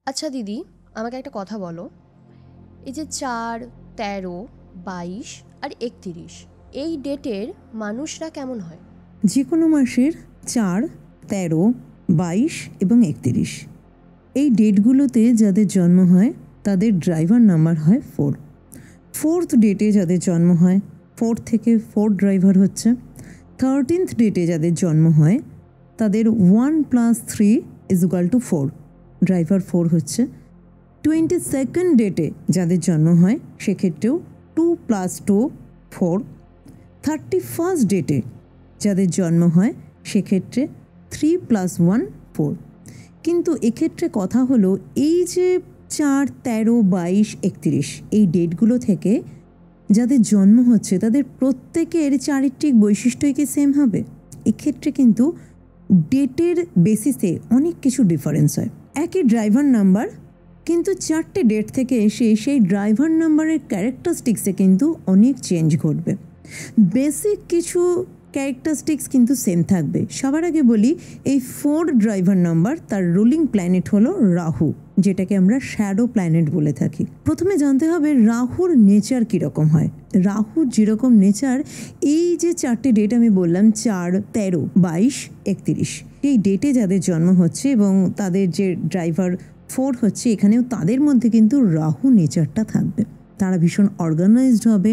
আচ্ছা দিদি, আমাকে একটা কথা বলো। এই যে 4, 13, 22 আর 31 এই ডেটের মানুষরা কেমন হয়? যে কোনো মাসের 4, 13, 22 এবং 31 এই ডেটগুলোতে যাদের জন্ম হয় তাদের ড্রাইভার নাম্বার হয় 4। 4th ডেটে যাদের জন্ম হয় 4 থেকে 4 ড্রাইভার হচ্ছে। 13th ডেটে যাদের জন্ম হয় তাদের 1 + 3 = 4, ড্রাইভার 4 হচ্ছে। 22nd ডেটে যাদের জন্ম হয় সেক্ষেত্রেও 2 + 2 4। 31st ডেটে যাদের জন্ম হয় সেক্ষেত্রে 3 + 1 4। কিন্তু এক্ষেত্রে কথা হলো এই যে 4, 13, 22, 31 এই ডেটগুলো থেকে যাদের জন্ম হচ্ছে তাদের প্রত্যেকের চারিত্রিক বৈশিষ্ট্যই কি সেম হবে? এক্ষেত্রে কিন্তু ডেটের বেসিসে অনেক কিছু ডিফারেন্স হয়। একই ড্রাইভার নাম্বার কিন্তু 4টে ডেট থেকে এসে সেই ড্রাইভার নাম্বারের ক্যারেক্টারিস্টিক্সে কিন্তু অনেক চেঞ্জ ঘটবে। বেসিক কিছু ক্যারেক্টারিস্টিক্স কিন্তু সেম থাকবে। সবার আগে বলি, এই 4 ড্রাইভার নাম্বার তার রুলিং প্ল্যানেট হলো রাহু, যেটাকে আমরা শ্যাডো প্ল্যানেট বলে থাকি। প্রথমে জানতে হবে রাহুর নেচার কীরকম হয়। রাহুর যেরকম নেচার, এই যে 4টে ডেট আমি বললাম 4, 13, 22, 31 এই ডেটে যাদের জন্ম হচ্ছে এবং তাদের যে ড্রাইভার 4 হচ্ছে, এখানেও তাদের মধ্যে কিন্তু রাহু নেচারটা থাকবে। তারা ভীষণ অর্গানাইজড হবে,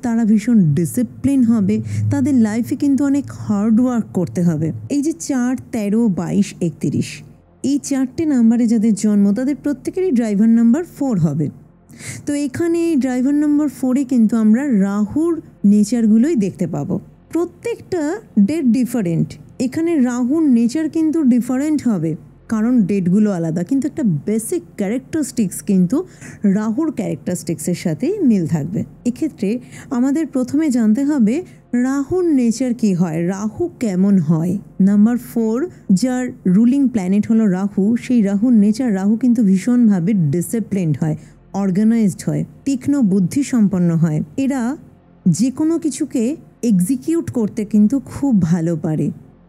তারা ভীষণ ডিসিপ্লিন হবে, তাদের লাইফে কিন্তু অনেক হার্ড ওয়ার্ক করতে হবে। এই যে 4, 13, 22, 31 এই 4টে নাম্বারে যাদের জন্ম তাদের প্রত্যেকেরই ড্রাইভার নাম্বার 4 হবে। তো এখানে এই ড্রাইভার নাম্বার 4-এ কিন্তু আমরা রাহুর নেচারগুলোই দেখতে পাবো। প্রত্যেকটা ডেট ডিফারেন্ট, এখানে রাহুর নেচার কিন্তু ডিফারেন্ট হবে কারণ ডেটগুলো আলাদা, কিন্তু একটা বেসিক ক্যারেক্টারিস্টিক্স কিন্তু রাহুর ক্যারেক্টারিস্টিক্সের সাথেই মিল থাকবে। এক্ষেত্রে আমাদের প্রথমে জানতে হবে রাহুর নেচার কি হয়, রাহু কেমন হয়। নাম্বার 4 যার রুলিং প্ল্যানেট হলো রাহু, সেই রাহুর নেচার, রাহু কিন্তু ভীষণভাবে ডিসিপ্লিনড হয়, অর্গানাইজড হয়, তীক্ষ্ণ বুদ্ধি সম্পন্ন হয়। এরা যে কোনো কিছুকে এক্সিকিউট করতে কিন্তু খুব ভালো পারে।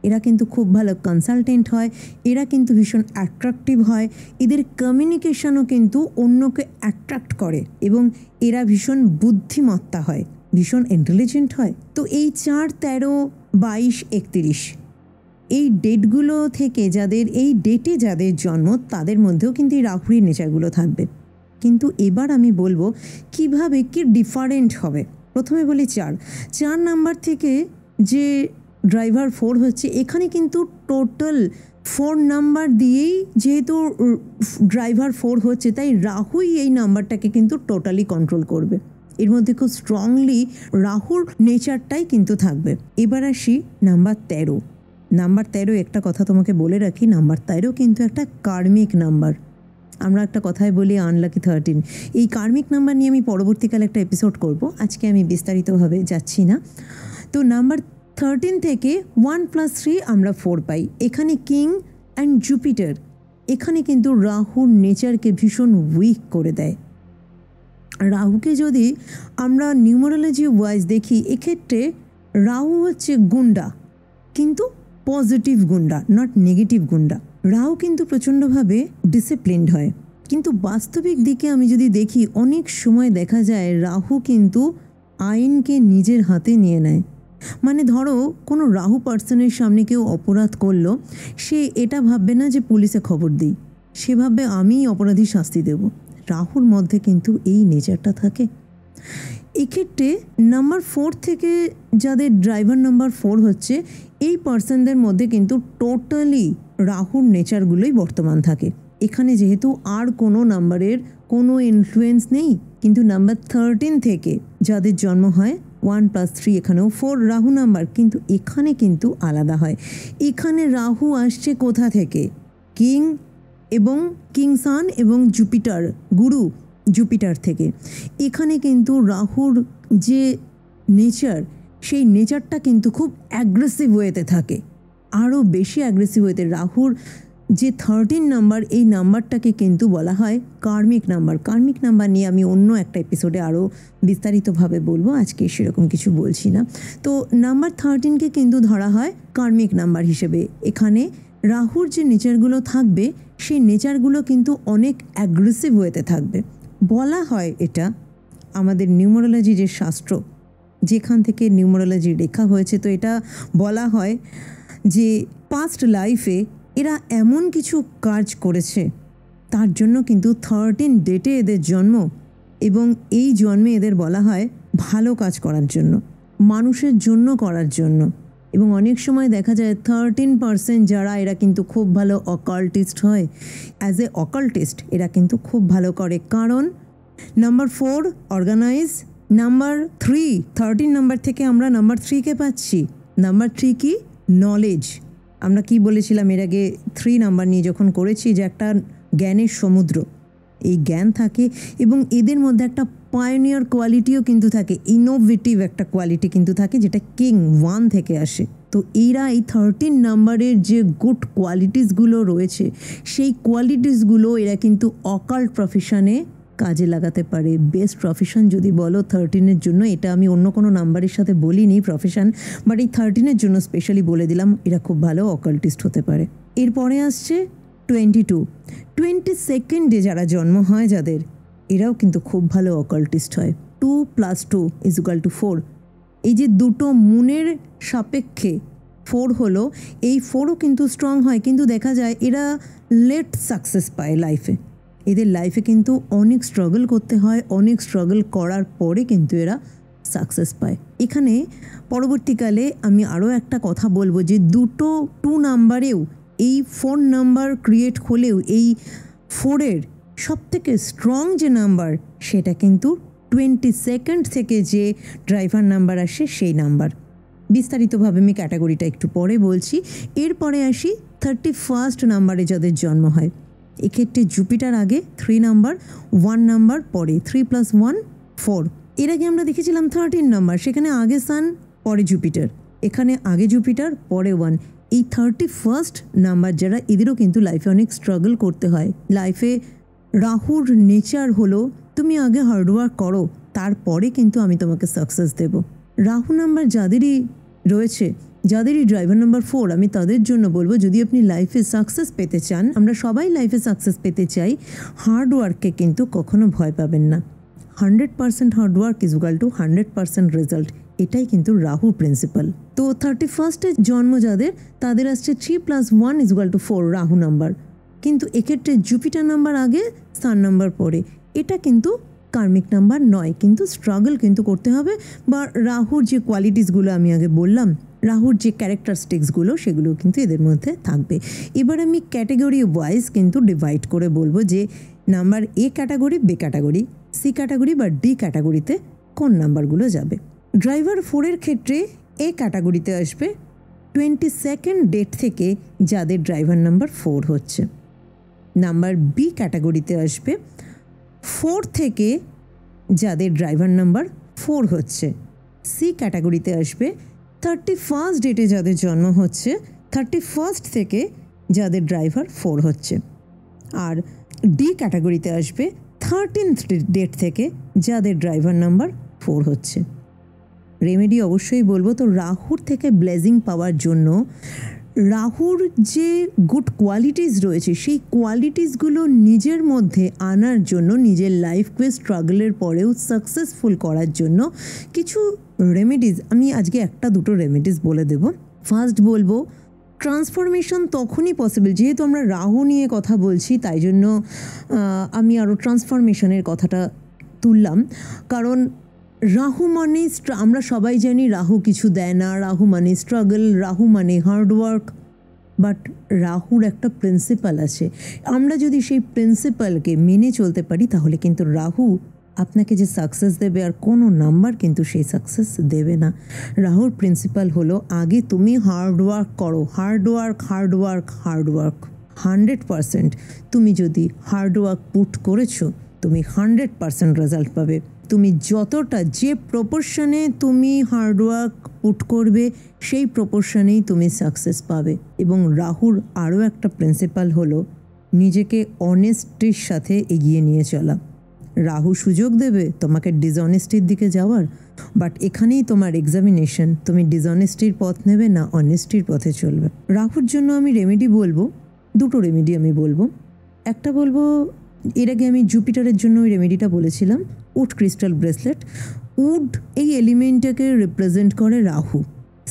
এরা কিন্তু খুব ভালো কনসালটেন্ট হয়, এরা কিন্তু ভীষণ অ্যাট্রাকটিভ হয়, এদের কমিউনিকেশনও কিন্তু অন্যকে অ্যাট্রাক্ট করে এবং এরা ভীষণ বুদ্ধিমত্তা হয়, ভীষণ ইন্টেলিজেন্ট হয়। তো এই 4, 13, 22, 31 এই ডেটগুলো থেকে যাদের, এই ডেটে যাদের জন্ম তাদের মধ্যেও কিন্তু এই রাহুর নেচারগুলো থাকবে। কিন্তু এবার আমি বলবো কিভাবে কি ডিফারেন্ট হবে। প্রথমে বলি 4 নাম্বার থেকে যে ড্রাইভার 4 হচ্ছে, এখানে কিন্তু টোটাল 4 নাম্বার দিয়েই যেহেতু ড্রাইভার 4 হচ্ছে, তাই রাহুই এই নাম্বারটাকে কিন্তু টোটালি কন্ট্রোল করবে। এর মধ্যে খুব স্ট্রংলি রাহুর নেচারটাই কিন্তু থাকবে। এবার আসি নাম্বার 13। নাম্বার 13, একটা কথা তোমাকে বলে রাখি, নাম্বার 13 কিন্তু একটা কার্মিক নাম্বার। আমরা একটা কথায় বলি আনলাকি 13। এই কার্মিক নাম্বার নিয়ে আমি পরবর্তীকালে একটা এপিসোড করব, আজকে আমি বিস্তারিতভাবে যাচ্ছি না। তো নাম্বার 13 থেকে 1 + 3 আমরা 4 পাই। এখানে কিং অ্যান্ড জুপিটার এখানে কিন্তু রাহুর নেচারকে ভীষণ উইক করে দেয়। রাহুকে যদি আমরা নিউমারোলজি ওয়াইজ দেখি, এক্ষেত্রে রাহু হচ্ছে গুন্ডা, কিন্তু পজিটিভ গুন্ডা, নট নেগেটিভ গুন্ডা। রাহু কিন্তু প্রচণ্ডভাবে ডিসিপ্লিনড হয়, কিন্তু বাস্তবিক দিকে আমি যদি দেখি অনেক সময় দেখা যায় রাহু কিন্তু আইনকে নিজের হাতে নিয়ে নেয়। মানে ধরো কোনো রাহু পার্সনের সামনে কেউ অপরাধ করলো, সে এটা ভাববে না যে পুলিশে খবর দিই, সে ভাববে আমিই অপরাধী শাস্তি দেব। রাহুর মধ্যে কিন্তু এই নেচারটা থাকে। এক্ষেত্রে নাম্বার 4 থেকে যাদের ড্রাইভার নাম্বার 4 হচ্ছে, এই পার্সনদের মধ্যে কিন্তু টোটালি রাহুর নেচারগুলোই বর্তমান থাকে। এখানে যেহেতু আর কোনো নাম্বারের কোনো ইনফ্লুয়েন্স নেই, কিন্তু নাম্বার 13 থেকে যাদের জন্ম হয় 1 + 3 এখানেও 4 রাহু নাম্বার, কিন্তু এখানে কিন্তু আলাদা হয়। এখানে রাহু আসছে কোথা থেকে? কিং এবং কিং সান এবং জুপিটার, গুরু জুপিটার থেকে। এখানে কিন্তু রাহুর যে নেচার, সেই নেচারটা কিন্তু খুব অ্যাগ্রেসিভ ওয়েতে থাকে, আরও বেশি অ্যাগ্রেসিভ ওয়েতে। রাহুর যে 13 নাম্বার, এই নাম্বারটাকে কিন্তু বলা হয় কার্মিক নাম্বার। কার্মিক নাম্বার নিয়ে আমি অন্য একটা এপিসোডে আরও বিস্তারিতভাবে বলবো, আজকে সেরকম কিছু বলছি না। তো নাম্বার 13কে কিন্তু ধরা হয় কার্মিক নাম্বার হিসেবে। এখানে রাহুর যে নেচারগুলো থাকবে সেই নেচারগুলো কিন্তু অনেক অ্যাগ্রেসিভ ওয়েতে থাকবে। বলা হয় এটা আমাদের নিউমারোলজি যে শাস্ত্র, যেখান থেকে নিউমারোলজি লেখা হয়েছে, তো এটা বলা হয় যে পাস্ট লাইফে এরা এমন কিছু কাজ করেছে তার জন্য কিন্তু 13 ডেটে এদের জন্ম, এবং এই জন্মে এদের বলা হয় ভালো কাজ করার জন্য, মানুষের জন্য করার জন্য। এবং অনেক সময় দেখা যায় 13% যারা এরা কিন্তু খুব ভালো অকাল্টিস্ট হয়। অ্যাজ এ অকাল্টিস্ট এরা কিন্তু খুব ভালো করে, কারণ নাম্বার 4 অর্গানাইজ, নাম্বার 3 13 নাম্বার থেকে আমরা নাম্বার 3কে পাচ্ছি। নাম্বার 3 কি? নলেজ। আমরা কি বলেছিলাম এর আগে 3 নাম্বার নিয়ে যখন করেছি যে একটা জ্ঞানের সমুদ্র, এই জ্ঞান থাকে এবং এদের মধ্যে একটা পায়োনিয়ার কোয়ালিটিও কিন্তু থাকে, ইনোভেটিভ একটা কোয়ালিটি কিন্তু থাকে, যেটা কিং 1 থেকে আসে। তো এরা এই 13 নাম্বারের যে গুড কোয়ালিটিসগুলো রয়েছে সেই কোয়ালিটিসগুলো এরা কিন্তু অকাল্ট প্রফেশনে কাজে লাগাতে পারে। বেস্ট প্রফেশন যদি বলো 13-এর জন্য, এটা আমি অন্য কোনো নাম্বারের সাথে বলিনি প্রফেশন, বাট এই 13-এর জন্য স্পেশালি বলে দিলাম এরা খুব ভালো অকাল্টিস্ট হতে পারে। এরপরে আসছে 22 যারা জন্ম হয় যাদের, এরাও কিন্তু খুব ভালো অকাল্টিস্ট হয়। 2 + 2 = 4। এই যে দুটো মুনের সাপেক্ষে 4 হলো, এই 4ও কিন্তু স্ট্রং হয়, কিন্তু দেখা যায় এরা লেট সাকসেস পায় লাইফে। এদের লাইফে কিন্তু অনেক স্ট্রাগল করতে হয়, অনেক স্ট্রাগল করার পরে কিন্তু এরা সাকসেস পায়। এখানে পরবর্তীকালে আমি আরও একটা কথা বলবো যে দুটো 2 নাম্বারেও এই 4 নাম্বার ক্রিয়েট হলেও এই 4-এর সবথেকে স্ট্রং যে নাম্বার সেটা কিন্তু 22 থেকে যে ড্রাইভার নাম্বার আসে সেই নাম্বার। বিস্তারিতভাবে আমি ক্যাটাগরিটা একটু পরে বলছি। এরপরে আসি 31 নাম্বারে যাদের জন্ম হয়। এক্ষেত্রে জুপিটার আগে 3 নাম্বার, 1 নাম্বার পরে, 3 + 1 4। এর আগে আমরা দেখেছিলাম 13 নাম্বার, সেখানে আগে সান পরে জুপিটার, এখানে আগে জুপিটার পরে 1। এই 31 নাম্বার যারা, এদেরও কিন্তু লাইফে অনেক স্ট্রাগল করতে হয়। লাইফে রাহুর নেচার হলো তুমি আগে হার্ডওয়ার্ক করো, তারপরে কিন্তু আমি তোমাকে সাকসেস দেব। রাহু নাম্বার যাদেরই রয়েছে, যাদেরই ড্রাইভার নাম্বার 4, আমি তাদের জন্য বলবো যদি আপনি লাইফে সাকসেস পেতে চান, আমরা সবাই লাইফে সাকসেস পেতে চাই, হার্ডওয়ার্ককে কিন্তু কখনো ভয় পাবেন না। 100% হার্ডওয়ার্ক = 100% রেজাল্ট, এটাই কিন্তু রাহুর প্রিন্সিপাল। তো 31-এ জন্ম যাদের, তাদের আসছে 3 + 1 = 4 রাহু নাম্বার। কিন্তু এক্ষেত্রে জুপিটার নাম্বার আগে, সান নাম্বার পরে, এটা কিন্তু কার্মিক নাম্বার নয়, কিন্তু স্ট্রাগল কিন্তু করতে হবে। বা রাহুর যে কোয়ালিটিসগুলো আমি আগে বললাম, রাহুর যে ক্যারেক্টারিস্টিক্সগুলো, সেগুলো কিন্তু এদের মধ্যে থাকবে। এবার আমি ক্যাটাগরি ওয়াইজ কিন্তু ডিভাইড করে বলবো যে number A category, B category, C category বা ডি ক্যাটাগরিতে কোন নাম্বারগুলো যাবে। ড্রাইভার 4-এর ক্ষেত্রে এ ক্যাটাগরিতে আসবে 22 ডেট থেকে যাদের ড্রাইভার নাম্বার 4 হচ্ছে। নাম্বার বি ক্যাটাগরিতে আসবে 4 থেকে যাদের ড্রাইভার নাম্বার 4 হচ্ছে। সি ক্যাটাগরিতে আসবে 31 ডেটে যাদের জন্ম হচ্ছে, 31 থেকে যাদের ড্রাইভার 4 হচ্ছে। আর ডি ক্যাটাগরিতে আসবে 13th ডেট থেকে যাদের ড্রাইভার নাম্বার 4 হচ্ছে। রেমেডি অবশ্যই বলবো। তো রাহুর থেকে ব্লেসিং পাওয়ার জন্য, রাহুর যে গুড কোয়ালিটিস রয়েছে সেই কোয়ালিটিসগুলো নিজের মধ্যে আনার জন্য, নিজের লাইফকে স্ট্রাগলের পরেও সাকসেসফুল করার জন্য কিছু রেমেডিস, আমি আজকে 1-2 রেমেডিস বলে দেব। ফার্স্ট বলবো, ট্রান্সফরমেশন তখনই পসিবল, যেহেতু আমরা রাহু নিয়ে কথা বলছি তাই জন্য আমি আরও ট্রান্সফরমেশনের কথাটা তুললাম। কারণ রাহু মানে, আমরা সবাই জানি রাহু কিছু দেয় না, রাহু মানে স্ট্রাগল, রাহু মানে হার্ডওয়ার্ক, বাট রাহুর একটা প্রিন্সিপাল আছে। আমরা যদি সেই প্রিন্সিপালকে মেনে চলতে পারি তাহলে কিন্তু রাহু আপনাকে যে সাকসেস দেবে আর কোনো নাম্বার কিন্তু সেই সাকসেস দেবে না। রাহুর প্রিন্সিপাল হলো আগে তুমি হার্ডওয়ার্ক করো, হার্ডওয়ার্ক হার্ডওয়ার্ক হার্ডওয়ার্ক 100%। তুমি যদি হার্ডওয়ার্ক পুট করেছো তুমি 100% রেজাল্ট পাবে। তুমি যতটা, যে প্রপোর্শনে তুমি হার্ডওয়ার্ক পুট করবে সেই প্রপোর্শনেই তুমি সাকসেস পাবে। এবং রাহুর আরও একটা প্রিন্সিপাল হলো নিজেকে অনেস্টির সাথে এগিয়ে নিয়ে চলা। রাহু সুযোগ দেবে তোমাকে ডিসঅনেস্টির দিকে যাওয়ার, বাট এখানেই তোমার এক্সামিনেশন, তুমি ডিসঅনেস্টির পথ নেবে না অনেস্টির পথে চলবে। রাহুর জন্য আমি রেমেডি বলবো, দুটো রেমেডি আমি বলবো। একটা বলবো, এর আগে আমি জুপিটারের জন্য ওই রেমেডিটা বলেছিলাম, উড ক্রিস্টাল ব্রেসলেট। উড এই এলিমেন্টটাকে রিপ্রেজেন্ট করে রাহু,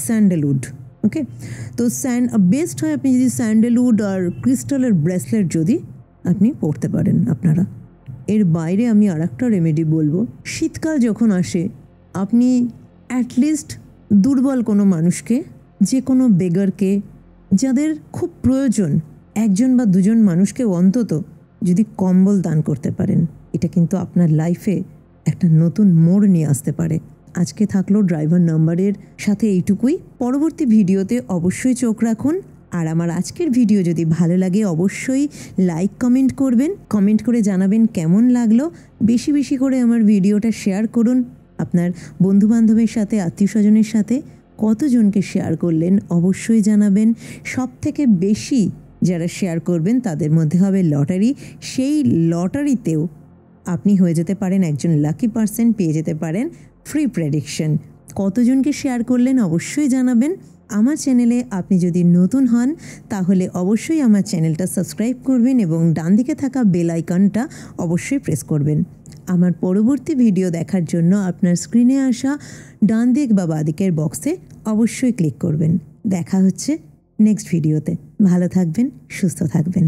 স্যান্ডেলউড। ওকে, তো বেস্ট হয় আপনি যদি স্যান্ডেলউড আর ক্রিস্টালের ব্রেসলেট যদি আপনি পরতে পারেন আপনারা। এর বাইরে আমি আর একটা রেমেডি বলবো, শীতকাল যখন আসে আপনি অ্যাটলিস্ট দুর্বল কোনো মানুষকে, যে কোনো বেগারকে, যাদের খুব প্রয়োজন, একজন বা দুজন মানুষকে অন্তত যদি কম্বল দান করতে পারেন, এটা কিন্তু আপনার লাইফে একটা নতুন মোড় নিয়ে আসতে পারে। আজকে থাকলো ড্রাইভার নাম্বারের সাথে এইটুকুই। পরবর্তী ভিডিওতে অবশ্যই চোখ রাখুন। আর আমার আজকের ভিডিও যদি ভালো লাগে অবশ্যই লাইক কমেন্ট করবেন, কমেন্ট করে জানাবেন কেমন লাগলো। বেশি বেশি করে আমার ভিডিওটা শেয়ার করুন আপনার বন্ধুবান্ধবের সাথে, আত্মীয় স্বজনের সাথে। কতজনকে শেয়ার করলেন অবশ্যই জানাবেন। সব থেকে বেশি যারা শেয়ার করবেন তাদের মধ্যে হবে লটারি। সেই লটারিতেও আপনি হয়ে যেতে পারেন একজন লাকি পারসন, পেয়ে যেতে পারেন ফ্রি প্রেডিকশন। কতজনকে শেয়ার করলেন অবশ্যই জানাবেন। আমার চ্যানেলে আপনি যদি নতুন হন তাহলে অবশ্যই আমার চ্যানেলটা সাবস্ক্রাইব করবেন এবং ডান দিকে থাকা বেল আইকনটা অবশ্যই প্রেস করবেন। আমার পরবর্তী ভিডিও দেখার জন্য আপনার স্ক্রিনে আসা ডান দিক বা বাঁ দিকের বক্সে অবশ্যই ক্লিক করবেন। দেখা হচ্ছে নেক্সট ভিডিওতে। ভালো থাকবেন, সুস্থ থাকবেন।